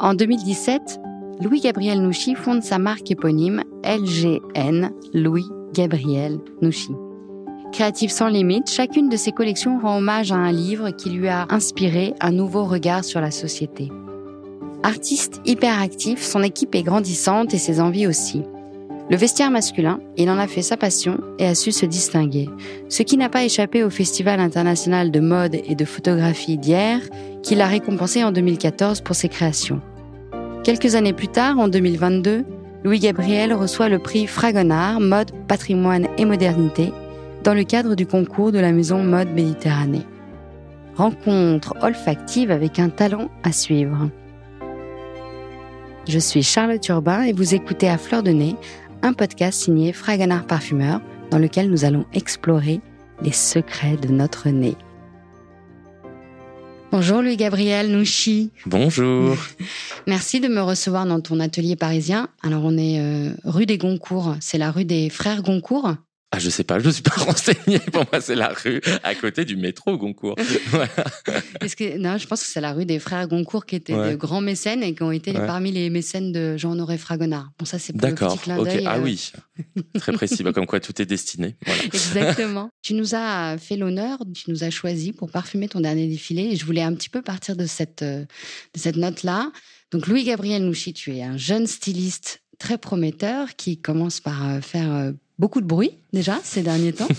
En 2017, Louis-Gabriel Nouchi fonde sa marque éponyme LGN, Louis-Gabriel Nouchi. Créative sans limite, chacune de ses collections rend hommage à un livre qui lui a inspiré un nouveau regard sur la société. Artiste hyperactif, son équipe est grandissante et ses envies aussi. Le vestiaire masculin, il en a fait sa passion et a su se distinguer. Ce qui n'a pas échappé au Festival international de mode et de photographie d'hier, qui l'a récompensé en 2014 pour ses créations. Quelques années plus tard, en 2022, Louis-Gabriel reçoit le prix Fragonard, mode, patrimoine et modernité, dans le cadre du concours de la maison Mode Méditerranée. Rencontre olfactive avec un talent à suivre. Je suis Charlotte Urbain et vous écoutez À Fleur de Nez, un podcast signé Fragonard Parfumeur, dans lequel nous allons explorer les secrets de notre nez. Bonjour Louis-Gabriel Nouchi. Bonjour. Merci de me recevoir dans ton atelier parisien. Alors on est rue des Goncourt, c'est la rue des Frères Goncourt. Ah, je sais pas, je ne suis pas renseigné. Pour moi, c'est la rue à côté du métro Goncourt. Voilà. Non, je pense que c'est la rue des Frères Goncourt qui étaient de grands mécènes et qui ont été parmi les mécènes de Jean-Honoré Fragonard. Bon, ça, c'est pour le petit clin d'œil. Ah oui, très précis, comme quoi tout est destiné. Voilà. Exactement. Tu nous as fait l'honneur, tu nous as choisi pour parfumer ton dernier défilé et je voulais un petit peu partir de cette note-là. Donc, Louis-Gabriel Nouchi, tu es un jeune styliste très prometteur qui commence par faire beaucoup de bruit, déjà, ces derniers temps.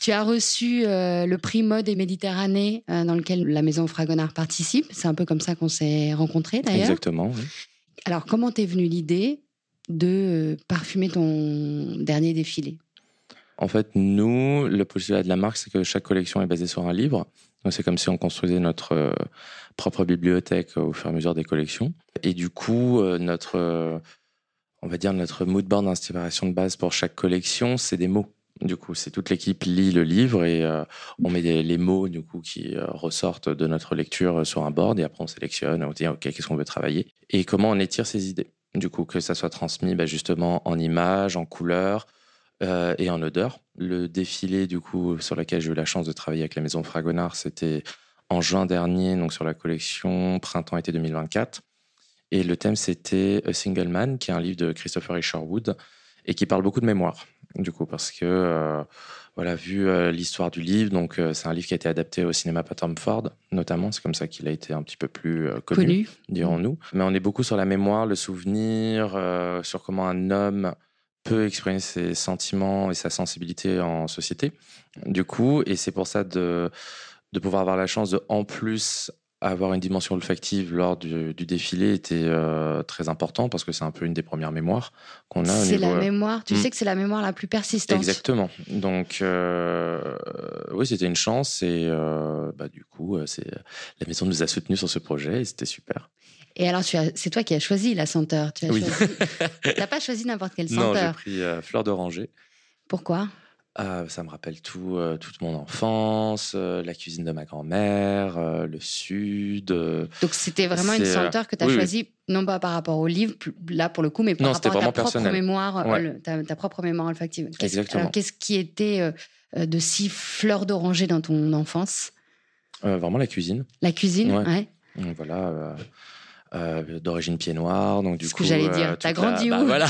Tu as reçu le prix Mode et Méditerranée dans lequel la maison Fragonard participe. C'est un peu comme ça qu'on s'est rencontrés, d'ailleurs. Exactement, oui. Alors, comment t'es venue l'idée de parfumer ton dernier défilé ? En fait, nous, le postulat de la marque, c'est que chaque collection est basée sur un livre. Donc, c'est comme si on construisait notre propre bibliothèque au fur et à mesure des collections. Et du coup, notre mood board d'inspiration de base pour chaque collection, c'est des mots. Du coup, c'est toute l'équipe lit le livre et on met les mots du coup qui ressortent de notre lecture sur un board et après on sélectionne, on dit ok, qu'est-ce qu'on veut travailler et comment on étire ces idées. Du coup, que ça soit transmis justement en images, en couleurs et en odeurs. Le défilé du coup sur lequel j'ai eu la chance de travailler avec la maison Fragonard, c'était en juin dernier, donc sur la collection printemps-été 2024. Et le thème, c'était A Single Man, qui est un livre de Christopher Isherwood et qui parle beaucoup de mémoire, du coup, parce que, vu l'histoire du livre, donc c'est un livre qui a été adapté au cinéma par Tom Ford, notamment. C'est comme ça qu'il a été un petit peu plus connu, dirons-nous. Mais on est beaucoup sur la mémoire, le souvenir, sur comment un homme peut exprimer ses sentiments et sa sensibilité en société, du coup. Et c'est pour ça de pouvoir avoir la chance de, en plus, avoir une dimension olfactive lors du défilé était très important parce que c'est un peu une des premières mémoires qu'on a. C'est la mémoire, tu sais que c'est la mémoire la plus persistante. Exactement. Donc, oui, c'était une chance et du coup, la maison nous a soutenus sur ce projet et c'était super. Et alors, c'est toi qui as choisi la senteur. Tu n'as pas choisi n'importe quelle senteur. Non, j'ai pris fleur d'oranger. Pourquoi ? Ça me rappelle toute mon enfance, la cuisine de ma grand-mère, le sud. Donc c'était vraiment une senteur que tu as choisie, non pas par rapport au livre, là pour le coup, mais par rapport à ta propre mémoire, ta propre mémoire olfactive. Exactement. Alors, qu'est-ce qui était de si fleur d'oranger dans ton enfance ? Vraiment la cuisine. La cuisine, ouais. Voilà. D'origine pied noir, donc du coup. Ce que j'allais dire. T'as grandi où voilà.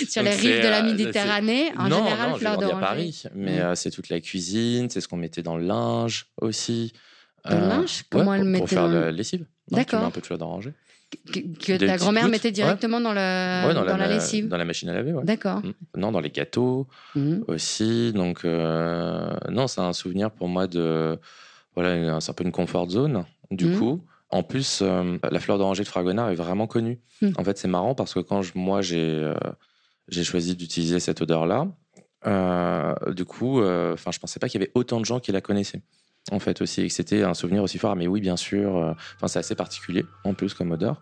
Sur les rives de la Méditerranée, en général, fleur d'oranger. À Paris, mais c'est toute la cuisine, c'est ce qu'on mettait dans le linge aussi. Dans le linge ? Comment elle mettait pour faire la lessive. D'accord. Tu mets un peu de fleur d'oranger. Que ta grand-mère mettait directement dans la lessive. Dans la machine à laver, ouais. D'accord. Non, dans les gâteaux aussi. Donc, non, c'est un souvenir pour moi de. Voilà, c'est un peu une comfort zone, du coup. En plus, la fleur d'oranger de Fragonard est vraiment connue. En fait, c'est marrant parce que quand j'ai choisi d'utiliser cette odeur-là, du coup, je pensais pas qu'il y avait autant de gens qui la connaissaient. En fait, aussi, et que c'était un souvenir aussi fort. Mais oui, bien sûr. C'est assez particulier, en plus, comme odeur.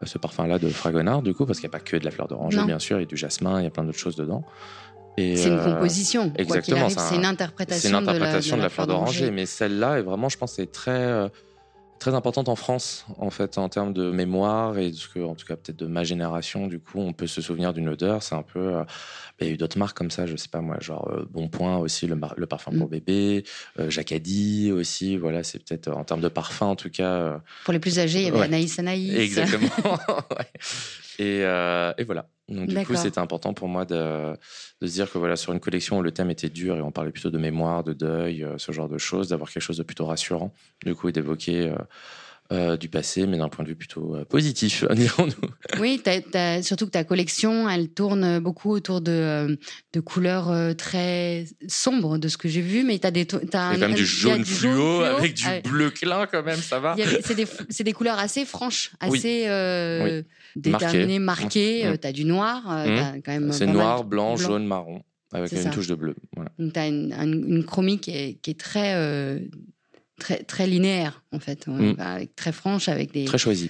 Ce parfum-là de Fragonard, du coup, parce qu'il n'y a pas que de la fleur d'oranger, bien sûr. Il y a du jasmin, il y a plein d'autres choses dedans. Et c'est une composition. Exactement. C'est une interprétation, de la fleur d'oranger. Mais celle-là, est vraiment, je pense, c'est très très importante en France, en fait, en termes de mémoire et en tout cas peut-être de ma génération. Du coup, on peut se souvenir d'une odeur. C'est un peu, il y a eu d'autres marques comme ça, je sais pas moi, genre Bonpoint aussi, le parfum pour bébé, Jacadi aussi. Voilà, c'est peut-être en termes de parfum en tout cas. Pour les plus âgés, il y avait Anaïs. Exactement. Ouais. Et voilà. Donc du coup, c'était important pour moi de se dire que voilà, sur une collection où le thème était dur et on parlait plutôt de mémoire, de deuil, ce genre de choses, d'avoir quelque chose de plutôt rassurant. Du coup, et d'évoquer du passé, mais d'un point de vue plutôt positif, dirons-nous. Oui, surtout que ta collection, elle tourne beaucoup autour de couleurs très sombres, de ce que j'ai vu, mais t'as quand même du jaune fluo avec du bleu clin quand même, ça va. C'est des couleurs assez franches, assez déterminées, marquées. T'as du noir, t'as quand même. C'est noir, blanc, jaune, marron, avec une touche de bleu. Voilà. Donc t'as une chromie qui est très très linéaire en fait, avec très franche, avec des très choisi.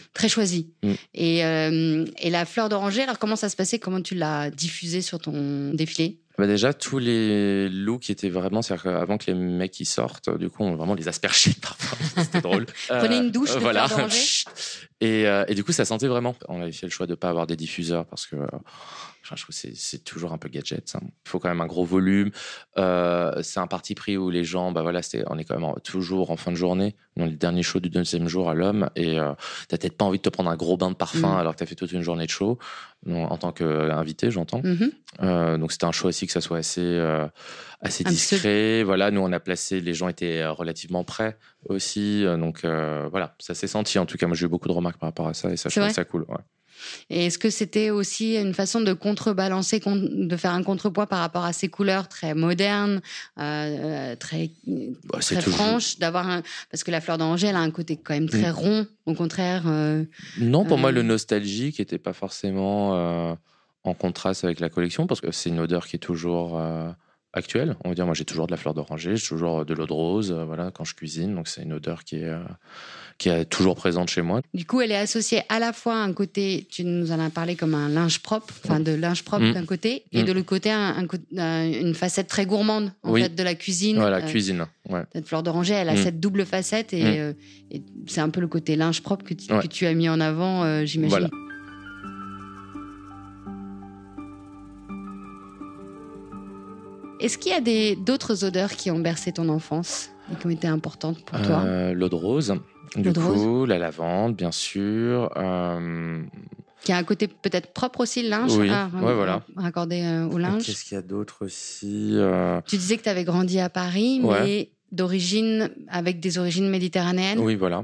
Et la fleur d'oranger, alors comment ça se passait, comment tu l'as diffusée sur ton défilé? Déjà, tous les looks étaient vraiment, c'est-à-dire qu'avant que les mecs y sortent, du coup, on vraiment les aspergeait parfois. C'était drôle. Prenez une douche de fleur d'oranger. Et du coup, ça sentait vraiment. On avait fait le choix de pas avoir des diffuseurs parce que je trouve que c'est toujours un peu gadget. Il faut quand même un gros volume. C'est un parti pris où les gens, on est quand même toujours en fin de journée, dans les derniers shows du deuxième jour à l'Homme, et t'as peut-être pas envie de te prendre un gros bain de parfum alors que t'as fait toute une journée de show, en tant qu'invité, j'entends. Donc c'était un choix aussi que ça soit assez discret. Voilà, nous on a placé, les gens étaient relativement près aussi, donc voilà, ça s'est senti. En tout cas, moi j'ai eu beaucoup de remarques par rapport à ça et ça, je trouvais ça cool. Ouais. Et est-ce que c'était aussi une façon de contrebalancer, de faire un contrepoids par rapport à ces couleurs très modernes, très franches, parce que la fleur d'oranger, elle a un côté quand même très rond, au contraire. Non, pour moi, le nostalgique n'était pas forcément en contraste avec la collection, parce que c'est une odeur qui est toujours actuelle. On va dire, moi, j'ai toujours de la fleur d'oranger, j'ai toujours de l'eau de rose, voilà, quand je cuisine. Donc, c'est une odeur qui est toujours présente chez moi. Du coup, elle est associée à la fois à un côté, tu nous en as parlé comme un linge propre, enfin de linge propre d'un côté, et de l'autre côté, une facette très gourmande en fait, de la cuisine. Ouais, la cuisine. Ouais. Cette fleur d'oranger, elle a cette double facette et c'est un peu le côté linge propre que tu as mis en avant, j'imagine. Voilà. Est-ce qu'il y a d'autres odeurs qui ont bercé ton enfance et qui ont été importantes pour toi? L'eau de rose. Du coup, la lavande, bien sûr. Qui a un côté peut-être propre aussi, le linge, voilà. Raccordé au linge. Qu'est-ce qu'il y a d'autre aussi Tu disais que tu avais grandi à Paris, mais avec des origines méditerranéennes. Oui, voilà.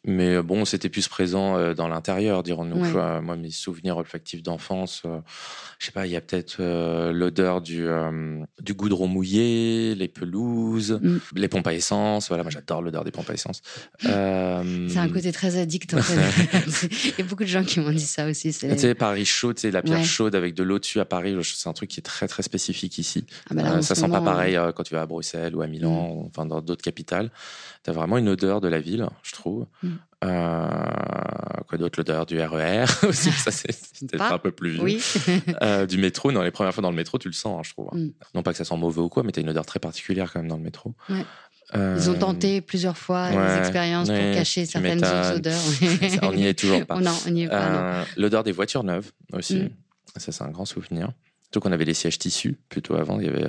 Mais bon, c'était plus présent dans l'intérieur, dirons-nous. Moi, mes souvenirs olfactifs d'enfance, je sais pas, il y a peut-être l'odeur du goudron mouillé, les pelouses, les pompes à essence. Voilà, moi j'adore l'odeur des pompes à essence. C'est un côté très addict, en fait. Il y a beaucoup de gens qui m'ont dit ça aussi. Tu sais, Paris chaud, tu sais, la pierre chaude avec de l'eau dessus à Paris, c'est un truc qui est très très spécifique ici. Ça sent pas pareil quand tu vas à Bruxelles ou à Milan, enfin dans d'autres capitales. T'as vraiment une odeur de la ville, je trouve. Quoi d'autre? L'odeur du RER aussi, ça c'est peut-être un peu plus vieux. Du métro, les premières fois dans le métro, tu le sens, je trouve. Non pas que ça sent mauvais ou quoi, mais t'as une odeur très particulière quand même dans le métro. Ils ont tenté plusieurs fois des expériences pour cacher certaines autres odeurs. On n'y est toujours pas. Non, on n'y est pas. L'odeur des voitures neuves aussi. Ça, c'est un grand souvenir. Surtout qu'on avait les sièges tissus plutôt avant. Il y avait,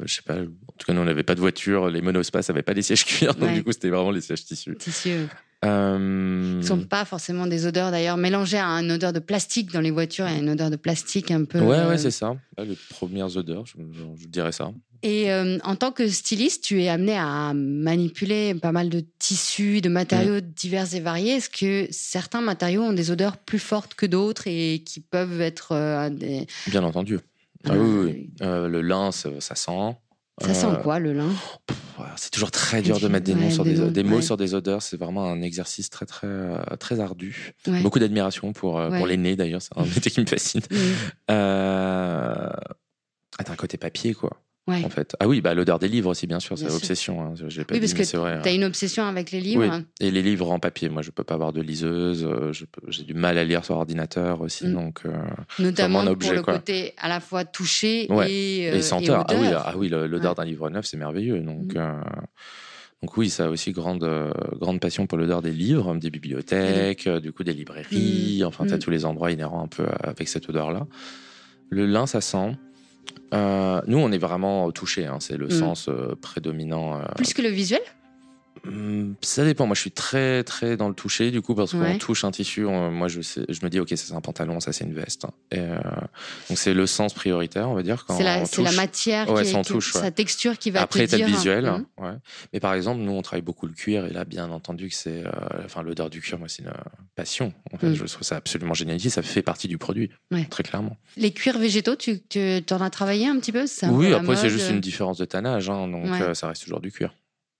je sais pas, en tout cas, nous, on n'avait pas de voiture. Les monospaces n'avaient pas des sièges cuir. Donc, du coup, c'était vraiment les sièges tissus. Ils ne sont pas forcément des odeurs, d'ailleurs, mélangées à une odeur de plastique dans les voitures. Il y a une odeur de plastique un peu. Ouais, c'est ça. Les premières odeurs, je dirais ça. Et en tant que styliste, tu es amené à manipuler pas mal de tissus, de matériaux divers et variés. Est-ce que certains matériaux ont des odeurs plus fortes que d'autres et qui peuvent être des... Bien entendu. Oui. Le lin, ça sent. Ça sent quoi, le lin? C'est toujours très dur de mettre des noms sur des mots sur des odeurs. C'est vraiment un exercice très, très, très ardu. Beaucoup d'admiration pour les nez, d'ailleurs. C'est un métier qui me fascine. T'as un côté papier, quoi. En fait. Ah oui, l'odeur des livres aussi, bien sûr, c'est l'obsession. Hein. Parce que t'as une obsession avec les livres. Oui, et les livres en papier. Moi, je peux pas avoir de liseuse. J'ai du mal à lire sur ordinateur aussi, donc. Notamment pour le côté à la fois touché et senteur. et odeur. Ah oui, l'odeur d'un livre neuf, c'est merveilleux. Donc Donc oui, ça a aussi grande passion pour l'odeur des livres, des bibliothèques, du coup des librairies, enfin t'as tous les endroits inhérents un peu avec cette odeur-là. Le lin, ça sent. Nous, on est vraiment touchés, hein, c'est le sens prédominant. Plus que le visuel ? Ça dépend. Moi, je suis très, très dans le toucher, du coup, parce qu'on touche un tissu. Moi, je me dis, ok, ça c'est un pantalon, ça c'est une veste. Donc, c'est le sens prioritaire, on va dire. Quand c'est la matière, sa texture qui va Après, te dire. Après, t'as le visuel. Ouais. Mais par exemple, nous, on travaille beaucoup le cuir, et là, bien entendu, que c'est, l'odeur du cuir, moi, c'est une passion. En fait, je trouve ça absolument génial. Ça fait partie du produit, très clairement. Les cuirs végétaux, tu en as travaillé un petit peu ? Oui, après, c'est juste une différence de tannage, hein, donc ça reste toujours du cuir.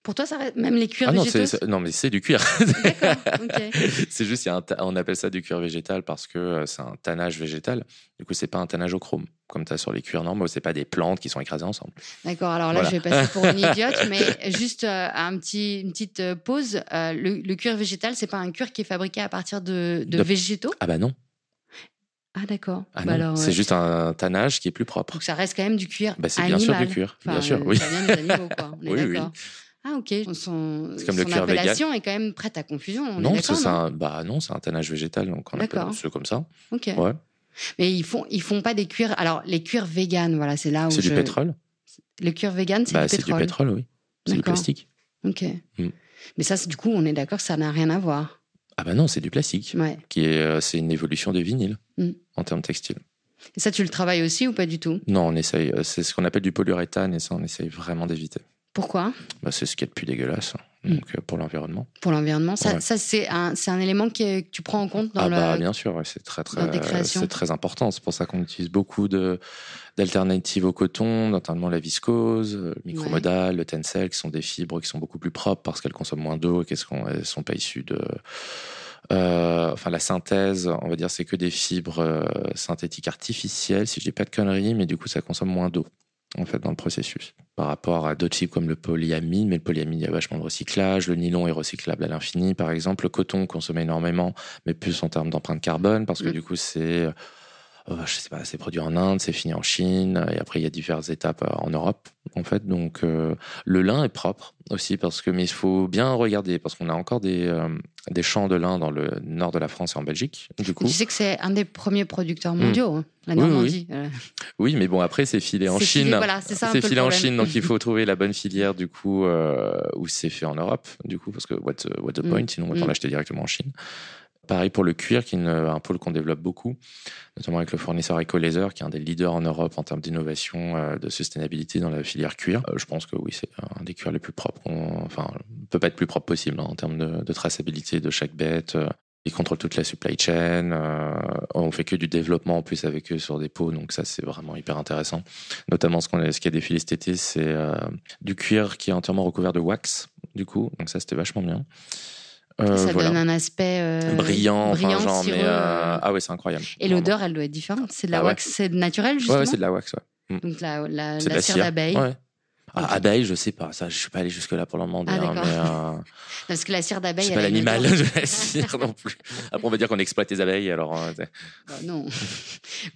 Pour toi, ça reste même les cuirs végétaux ? Non, mais c'est du cuir. D'accord, ok. C'est juste, on appelle ça du cuir végétal parce que c'est un tannage végétal. Du coup, c'est pas un tannage au chrome, comme tu as sur les cuirs normaux. C'est pas des plantes qui sont écrasées ensemble. D'accord, alors là, je vais passer pour une idiote, mais juste une petite pause. Le cuir végétal, c'est pas un cuir qui est fabriqué à partir de végétaux ? Ah bah non. Ah d'accord. Alors, c'est juste un tannage qui est plus propre. Donc ça reste quand même du cuir c'est animal. Bien sûr du cuir, bien sûr, oui. Ça vient des animaux, quoi. On est d'accord. Oui. Ah ok, son le cuir appellation vegan. est quand même prête à confusion. Non, c'est un tannage végétal, donc on appelle ceux comme ça. Ok. Ouais. Mais ils font pas des cuirs. Alors les cuirs véganes, voilà, c'est là où c'est du pétrole. Le cuir vegan, c'est du pétrole. C'est du pétrole, oui. C'est du plastique. Ok. Mais ça, du coup, on est d'accord que ça n'a rien à voir. Ah bah non, c'est du plastique. Ouais. C'est une évolution du vinyle en termes textiles. Et ça, tu le travailles aussi ou pas du tout ? Non, on essaye. C'est ce qu'on appelle du polyuréthane et ça, on essaye vraiment d'éviter. Pourquoi ? C'est ce qui est le plus dégueulasse, donc pour l'environnement. Pour l'environnement, ça c'est un élément que tu prends en compte dans bien sûr, c'est très c'est très important. C'est pour ça qu'on utilise beaucoup d'alternatives au coton, notamment la viscose, le micromodal, le tencel, qui sont des fibres qui sont beaucoup plus propres parce qu'elles consomment moins d'eau et qu'elles sont pas issues de la synthèse, on va dire, c'est que des fibres synthétiques artificielles, si je dis pas de conneries, mais du coup, ça consomme moins d'eau, en fait, dans le processus. Par rapport à d'autres fibres comme le polyamide, mais le polyamide, il y a vachement de recyclage. Le nylon est recyclable à l'infini, par exemple. Le coton consomme énormément, mais plus en termes d'empreinte carbone, parce que du coup, c'est produit en Inde, c'est fini en Chine, et après il y a diverses étapes en Europe, en fait. Donc le lin est propre aussi, mais il faut bien regarder, parce qu'on a encore des champs de lin dans le nord de la France et en Belgique. Du coup, tu sais que c'est un des premiers producteurs mondiaux, la Normandie. Oui, mais bon, après c'est filé en Chine. C'est filé en Chine, donc il faut trouver la bonne filière du coup où c'est fait en Europe, du coup, parce que what the point, sinon autant l'acheter directement en Chine. Pareil pour le cuir, qui est un pôle qu'on développe beaucoup, notamment avec le fournisseur EcoLaser, qui est un des leaders en Europe en termes d'innovation, de sustainabilité dans la filière cuir. Je pense que oui, c'est un des cuirs les plus propres. Peut pas être plus propre possible en termes de traçabilité de chaque bête. Ils contrôlent toute la supply chain. On fait que du développement en plus avec eux sur des pots, donc ça c'est vraiment hyper intéressant. Notamment ce qui a défilé cet été, c'est du cuir qui est entièrement recouvert de wax, du coup. Donc ça c'était vachement bien. Ça donne un aspect brillant, ah ouais, c'est incroyable. Et l'odeur, elle doit être différente. C'est de la wax, c'est naturel justement. Ouais, c'est de la wax. Ouais. Donc la cire d'abeille. Ouais. Abeille, je sais pas. Ça, je suis pas allé jusque là pour le demander. Parce que la cire d'abeille, c'est pas l'animal de la cire non plus. Après, on va dire qu'on exploite les abeilles, alors. Non.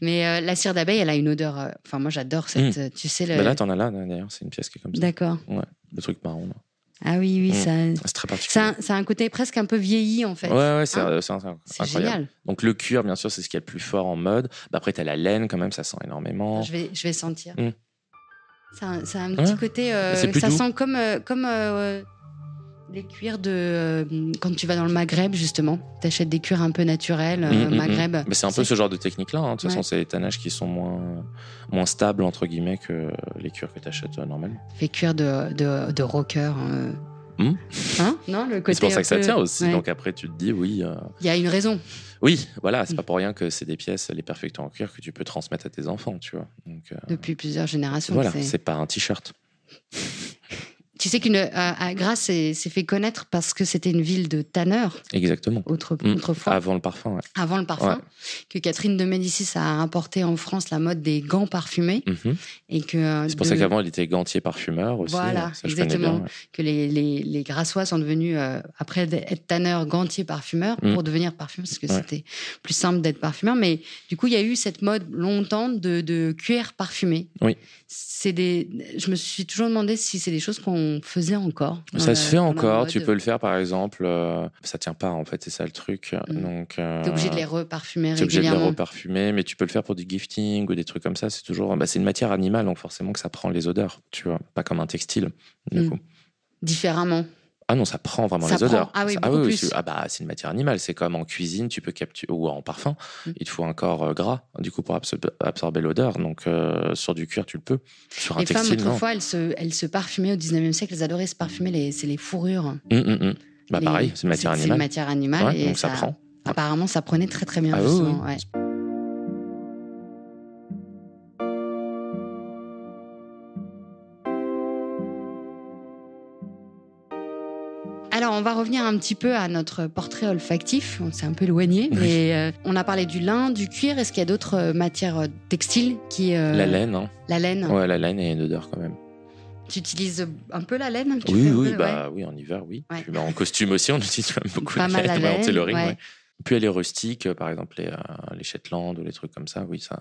Mais la cire d'abeille, elle a une odeur. Enfin, moi, j'adore cette. Tu sais là, t'en as là d'ailleurs. C'est une pièce qui est comme ça. D'accord. Ouais. Le truc marron. Là. Ah oui, c'est très particulier. Ça a un côté presque un peu vieilli, en fait. Ouais, c'est incroyable. Génial. Donc le cuir, bien sûr, c'est ce qu'il y a de plus fort en mode. Après, t'as la laine, quand même, ça sent énormément. Je vais sentir. Ça a un petit côté... ça doux. sent comme les cuirs quand tu vas dans le Maghreb, justement. T'achètes des cuirs un peu naturels, Maghreb. Mais c'est un peu ce genre de technique-là. De toute façon, c'est les tannages qui sont moins stables, entre guillemets, que les cuirs que t'achètes normalement. Les cuirs de rocker. Non, le côté c'est pour ça que ça tient aussi. Ouais. Donc après, tu te dis, oui... Il y a une raison. Oui, voilà, c'est pas pour rien que c'est des pièces, les perfectos en cuir, que tu peux transmettre à tes enfants, tu vois. Donc, depuis plusieurs générations. Voilà, c'est pas un t-shirt. Tu sais Grasse s'est fait connaître parce que c'était une ville de tanneurs. Exactement. Autrefois. Avant le parfum, ouais. Avant le parfum. Ouais. Que Catherine de Médicis a importé en France la mode des gants parfumés. Et que c'est pour ça qu'avant, elle était gantier parfumeur aussi. Voilà, ça, exactement. Bien, ouais. Que les Grassois sont devenus, après être tanneurs, gantiers parfumeurs, pour devenir parfumeurs, parce que c'était plus simple d'être parfumeur. Mais du coup, il y a eu cette mode longtemps de cuir parfumé. Oui. Je me suis toujours demandé si c'est des choses qu'on on faisait encore. Ça se fait encore. Tu peux le faire, par exemple. Ça tient pas, en fait. C'est ça le truc. Donc, t'es obligé de les reparfumer régulièrement. T'es obligé de les reparfumer, mais tu peux le faire pour du gifting ou des trucs comme ça. C'est toujours, c'est une matière animale, donc forcément que ça prend les odeurs. Tu vois, pas comme un textile. Du coup. Différemment. Ah non, ça prend vraiment les odeurs. Ah oui, beaucoup plus. C'est une matière animale. C'est comme en cuisine, tu peux capturer, ou en parfum. Il te faut un corps gras, du coup, pour absorber l'odeur. Donc, sur du cuir, tu le peux. Sur un textile, les femmes, autrefois, elles se parfumaient au 19e siècle. Elles adoraient se parfumer, c'est les fourrures. Pareil, c'est une matière animale. C'est une matière animale. Ouais, et donc ça prend. Apparemment, ça prenait très, très bien, ah, justement. Oui. Ouais. Alors, on va revenir un petit peu à notre portrait olfactif. On s'est un peu éloigné, mais on a parlé du lin, du cuir. Est-ce qu'il y a d'autres matières textiles qui... La laine. Hein. La laine. Ouais, la laine et une odeur quand même. Tu utilises un peu la laine? Oui, en hiver, oui. Ouais. Puis, en costume aussi, on utilise quand même beaucoup la laine. En tailoring, ouais. Puis elle est rustique, par exemple les Shetland ou les trucs comme ça, oui, ça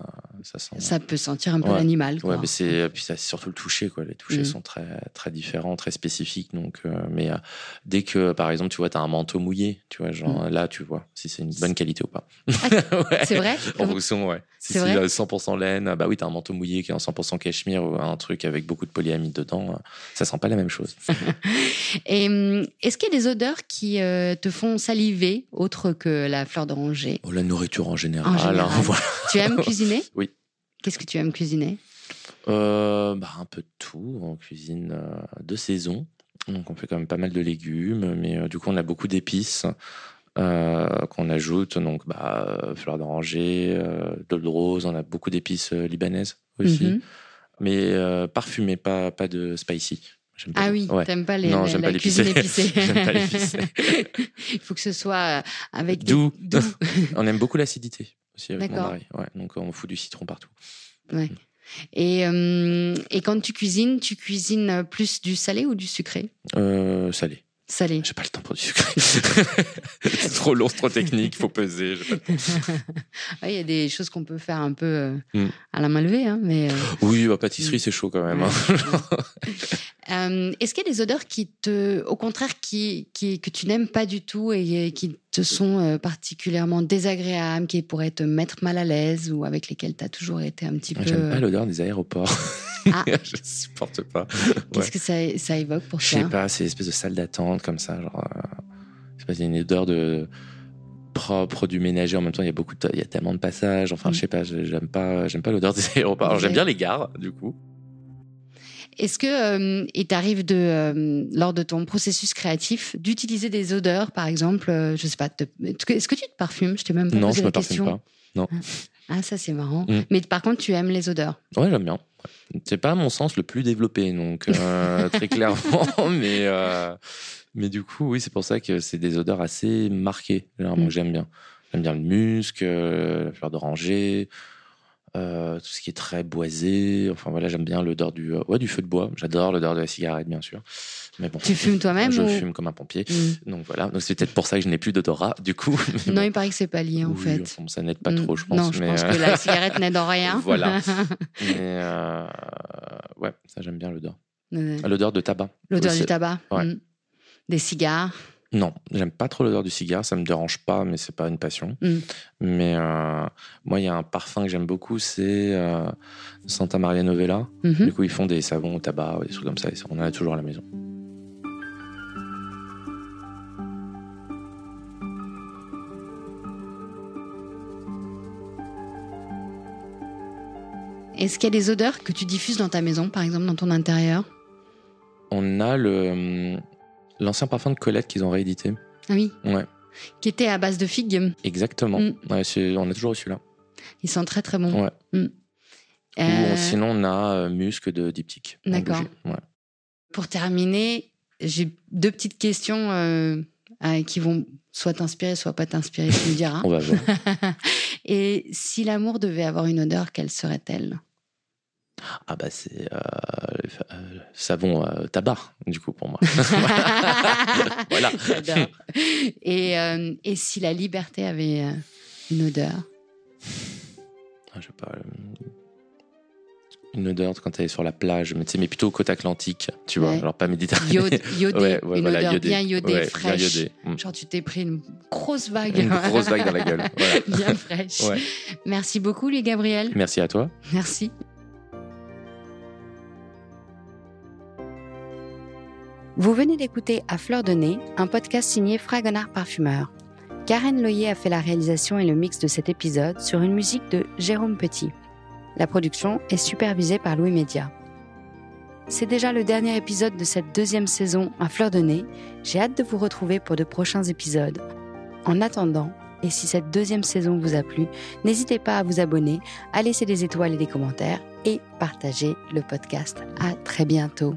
sent. Ça peut sentir un peu l'animal, quoi. Ouais, mais puis c'est surtout le toucher, quoi. Les touchés sont très, très différents, très spécifiques. Donc, mais dès que, par exemple, tu vois, t'as un manteau mouillé, tu vois, genre là, tu vois si c'est une bonne qualité ou pas. C'est vrai? En fonction, ouais. Si c'est 100% laine, bah oui, t'as un manteau mouillé qui est en 100% cachemire ou un truc avec beaucoup de polyamide dedans, ça sent pas la même chose. Et est-ce qu'il y a des odeurs qui te font saliver, autre que la fleur d'oranger? La nourriture en général. Voilà. Tu aimes cuisiner? Oui. Qu'est-ce que tu aimes cuisiner? Un peu de tout. On cuisine de saison. Donc on fait quand même pas mal de légumes, mais du coup on a beaucoup d'épices qu'on ajoute. Donc fleur d'oranger, de l'eau de rose, on a beaucoup d'épices libanaises aussi. Mais parfumées, pas de spicy. Ah oui, t'aimes pas la cuisine épicée. J'aime pas l'épicé. Il faut que ce soit avec doux. On aime beaucoup l'acidité aussi avec D'accord. mon mari. Ouais, donc on fout du citron partout. Ouais. Et quand tu cuisines plus du salé ou du sucré? Salé. Salé. J'ai pas le temps pour du sucré. C'est trop lourd, trop technique, il faut peser. J'ai pas le temps. Il y a des choses qu'on peut faire un peu à la main levée, hein, mais. Oui, pâtisserie, c'est chaud quand même. Est-ce qu'il y a des odeurs au contraire, que tu n'aimes pas du tout et qui te sont particulièrement désagréables, qui pourraient te mettre mal à l'aise ou avec lesquelles tu as toujours été un petit peu. J'aime pas l'odeur des aéroports. Ah. Je supporte pas. Qu'est-ce que ça évoque pour toi? Je sais pas, c'est une espèce de salle d'attente comme ça, genre. Je sais pas, il y a une odeur de propre du ménager. En même temps, il y a tellement de passages. Enfin, je sais pas, j'aime pas l'odeur des aéroports. Alors, j'aime bien les gares, du coup. Est-ce que il t'arrive lors de ton processus créatif d'utiliser des odeurs, par exemple, je sais pas, est-ce que tu te parfumes? Je t'ai même pas posé la question. Non, je me parfume pas. Non. Ah, ça c'est marrant. Mais par contre, tu aimes les odeurs? Ouais, j'aime bien. C'est pas à mon sens le plus développé, donc très clairement, mais du coup, oui, c'est pour ça que c'est des odeurs assez marquées, généralement, que j'aime bien. J'aime bien le musc, la fleur d'oranger, tout ce qui est très boisé. Enfin voilà, j'aime bien l'odeur du feu de bois. J'adore l'odeur de la cigarette, bien sûr. Mais bon, tu fumes toi-même? Je fume comme un pompier. Donc voilà. Donc c'est peut-être pour ça que je n'ai plus d'odorat, du coup. Non, il paraît que c'est pas lié, en fait. Enfin, ça n'aide pas trop, je pense. Non, je pense que la cigarette n'aide en rien. Voilà. Mais ouais, ça j'aime bien l'odeur. L'odeur de tabac. L'odeur du tabac. Ouais. Des cigares. Non, j'aime pas trop l'odeur du cigare, ça me dérange pas, mais c'est pas une passion. Mais moi, il y a un parfum que j'aime beaucoup, c'est Santa Maria Novella. Du coup, ils font des savons au tabac, des trucs comme ça, et on en a toujours à la maison. Est-ce qu'il y a des odeurs que tu diffuses dans ta maison, par exemple dans ton intérieur? On a l'ancien parfum de Colette qu'ils ont réédité. Ah oui? Ouais. Qui était à base de figues. Exactement. Ouais, on a toujours eu celui-là. Ils sont très très bons. Ouais. Sinon, on a musc de diptyque. D'accord. Ouais. Pour terminer, j'ai 2 petites questions qui vont soit t'inspirer, soit pas t'inspirer, tu me diras. On va voir. Et si l'amour devait avoir une odeur, quelle serait-elle? Ah bah c'est savon tabac, du coup, pour moi. Voilà. J'adore. Et si la liberté avait une odeur? Je sais pas. une odeur quand tu es sur la plage, mais tu sais, mais plutôt côte atlantique, tu vois, alors pas méditerranée. Iodée, une voilà, odeur iodée. bien iodée, fraîche. Bien iodée. Genre tu t'es pris une grosse vague. Une grosse vague dans la gueule. Voilà. Bien fraîche. Ouais. Merci beaucoup, Louis-Gabriel. Merci à toi. Merci. Vous venez d'écouter À fleur de nez, un podcast signé Fragonard Parfumeur. Karen Loyer a fait la réalisation et le mix de cet épisode sur une musique de Jérôme Petit. La production est supervisée par Louis Média. C'est déjà le dernier épisode de cette 2e saison À fleur de nez. J'ai hâte de vous retrouver pour de prochains épisodes. En attendant, et si cette 2e saison vous a plu, n'hésitez pas à vous abonner, à laisser des étoiles et des commentaires et partager le podcast. À très bientôt.